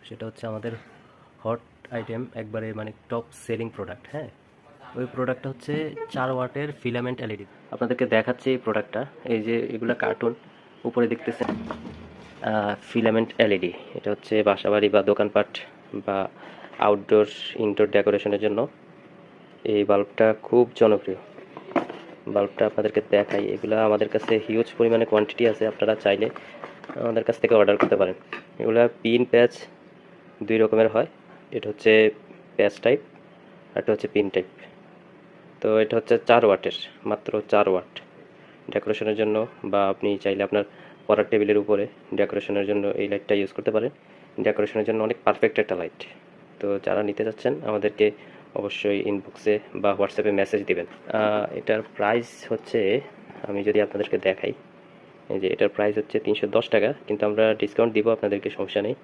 সেটা হচ্ছে আমাদের হট আইটেম, একবারে মানে টপ সেলিং প্রোডাক্ট। হ্যাঁ, ওই প্রোডাক্টটা হচ্ছে 4 ওয়াটের ফিলামেন্ট এলইডি। আপনাদেরকে দেখাচ্ছি এই প্রোডাক্টটা। এই যে এগুলা কার্টুন, উপরে দেখতেছেন ফিলামেন্ট এলইডি। এটা হচ্ছে বাসাবাড়ি বা দোকানপাট বা আউটডোর ইনডোর ডেকোরেশনের জন্য এই বাল্বটা খুব জনপ্রিয়। বাল্বটা আপনাদেরকে দেখাই। এগুলা আমাদের কাছে হিউজ পরিমাণে কোয়ান্টিটি আছে, আপনারা চাইলে আমাদের কাছ থেকে অর্ডার করতে পারেন। এগুলা পিন প্যাচ 2 রকমের হয়। এটা হচ্ছে প্যাচ টাইপ, আর এটা হচ্ছে পিন টাইপ। তো এটা হচ্ছে 4 ওয়াটের, মাত্র 4 ওয়াট ডেকোরেশনের জন্য, বা আপনি চাইলে আপনার পড়ার টেবিলের উপরে ডেকোরেশনের জন্য এই লাইটটা ইউজ করতে পারেন। ডেকোরেশনের জন্য অনেক পারফেক্ট একটা লাইট। তো যারা নিতে চাচ্ছেন আমাদেরকে অবশ্যই ইনবক্সে বা হোয়াটসঅ্যাপে মেসেজ দিবেন। এটার প্রাইস হচ্ছে, আমি যদি আপনাদেরকে দেখাই, এই যে এটার প্রাইস হচ্ছে 310 টাকা, কিন্তু আমরা ডিসকাউন্ট দিব আপনাদেরকে, সমস্যা নেই।